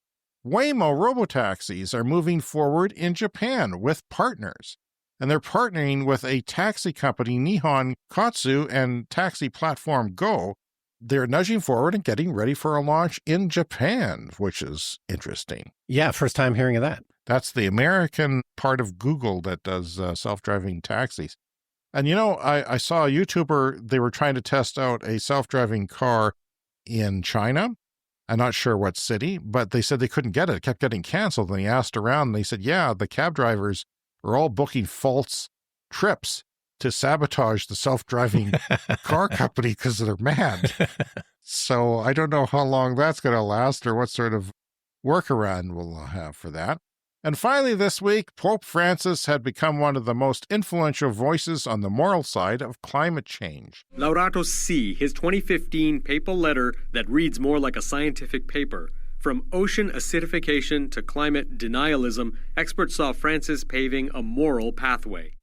Waymo robotaxis are moving forward in Japan with partners. And they're partnering with a taxi company, Nihon Katsu, and taxi platform Go. They're nudging forward and getting ready for a launch in Japan, which is interesting. Yeah, first time hearing of that. That's the American part of Google that does self-driving taxis. And, I saw a YouTuber, they were trying to test out a self-driving car in China. I'm not sure what city, but they said they couldn't get it. It kept getting canceled. And he asked around, and they said, yeah, the cab drivers are all booking false trips to sabotage the self-driving car company because they're mad. So I don't know how long that's going to last or what sort of workaround we'll have for that. And finally this week, Pope Francis had become one of the most influential voices on the moral side of climate change. Laudato Si, his 2015 papal letter that reads more like a scientific paper. From ocean acidification to climate denialism, experts saw Francis paving a moral pathway.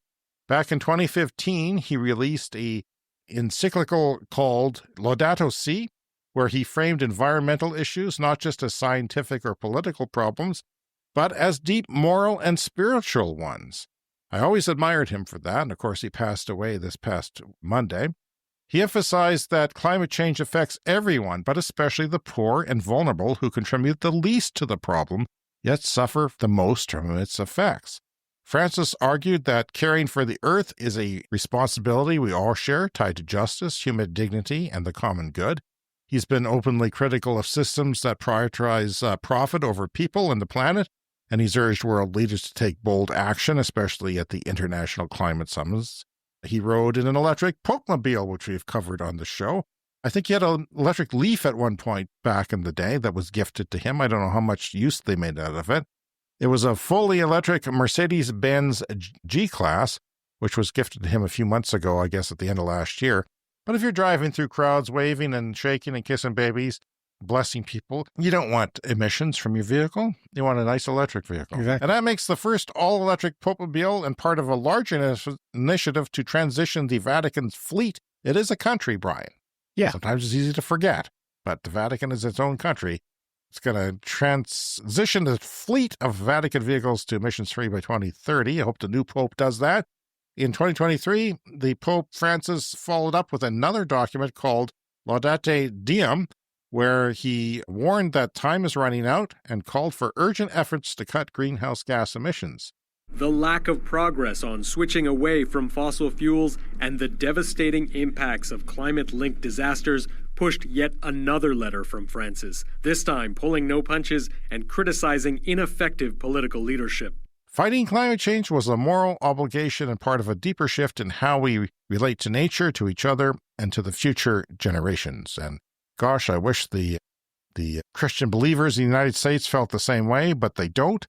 Back in 2015, he released an encyclical called Laudato Si, where he framed environmental issues not just as scientific or political problems, but as deep moral and spiritual ones. I always admired him for that, and of course he passed away this past Monday. He emphasized that climate change affects everyone, but especially the poor and vulnerable who contribute the least to the problem, yet suffer the most from its effects. Francis argued that caring for the earth is a responsibility we all share, tied to justice, human dignity, and the common good. He's been openly critical of systems that prioritize profit over people and the planet, and he's urged world leaders to take bold action, especially at the international climate summits. He rode in an electric Popemobile, which we've covered on the show. I think he had an electric Leaf at one point back in the day that was gifted to him. I don't know how much use they made out of it. It was a fully electric Mercedes-Benz G-Class, which was gifted to him a few months ago, I guess at the end of last year. But if you're driving through crowds, waving and shaking and kissing babies, blessing people, you don't want emissions from your vehicle. You want a nice electric vehicle. Exactly. And that makes the first all-electric Popemobile and part of a larger initiative to transition the Vatican's fleet. It is a country, Brian. Yeah. Sometimes it's easy to forget, but the Vatican is its own country. It's going to transition the fleet of Vatican vehicles to emissions-free by 2030. I hope the new Pope does that. In 2023, the Pope Francis followed up with another document called Laudato Si, where he warned that time is running out and called for urgent efforts to cut greenhouse gas emissions. The lack of progress on switching away from fossil fuels and the devastating impacts of climate-linked disasters pushed yet another letter from Francis, this time pulling no punches and criticizing ineffective political leadership. Fighting climate change was a moral obligation and part of a deeper shift in how we relate to nature, to each other, and to the future generations. And gosh, I wish the Christian believers in the United States felt the same way, but they don't,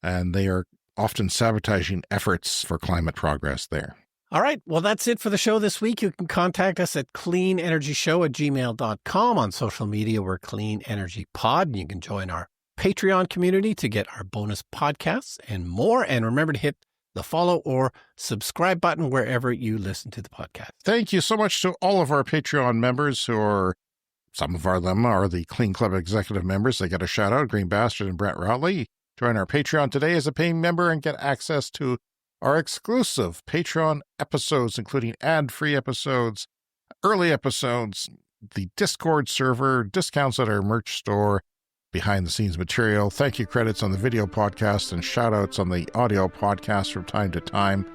and they are often sabotaging efforts for climate progress there. All right. Well, that's it for the show this week. You can contact us at cleanenergyshow@gmail.com. On social media, we're Clean Energy Pod. You can join our Patreon community to get our bonus podcasts and more. And remember to hit the follow or subscribe button wherever you listen to the podcast. Thank you so much to all of our Patreon members who are, some of them are the Clean Club executive members. They get a shout out, Green Bastard and Brett Routley. Join our Patreon today as a paying member and get access to our exclusive Patreon episodes, including ad-free episodes, early episodes, the Discord server, discounts at our merch store, behind-the-scenes material, thank you credits on the video podcast, and shout-outs on the audio podcast from time to time.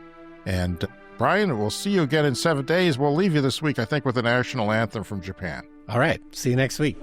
And Brian, we'll see you again in 7 days. We'll leave you this week, I think, with a national anthem from Japan. All right. See you next week.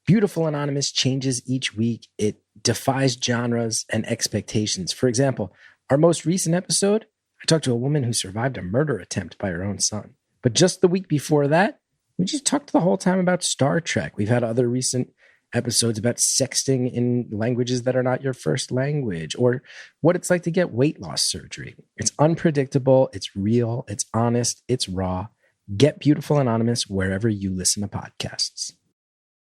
Beautiful Anonymous changes each week. It defies genres and expectations. For example, our most recent episode, I talked to a woman who survived a murder attempt by her own son. But just the week before that, we just talked the whole time about Star Trek. We've had other recent episodes about sexting in languages that are not your first language, or what it's like to get weight loss surgery. It's unpredictable, it's real, it's honest, it's raw. Get Beautiful Anonymous wherever you listen to podcasts.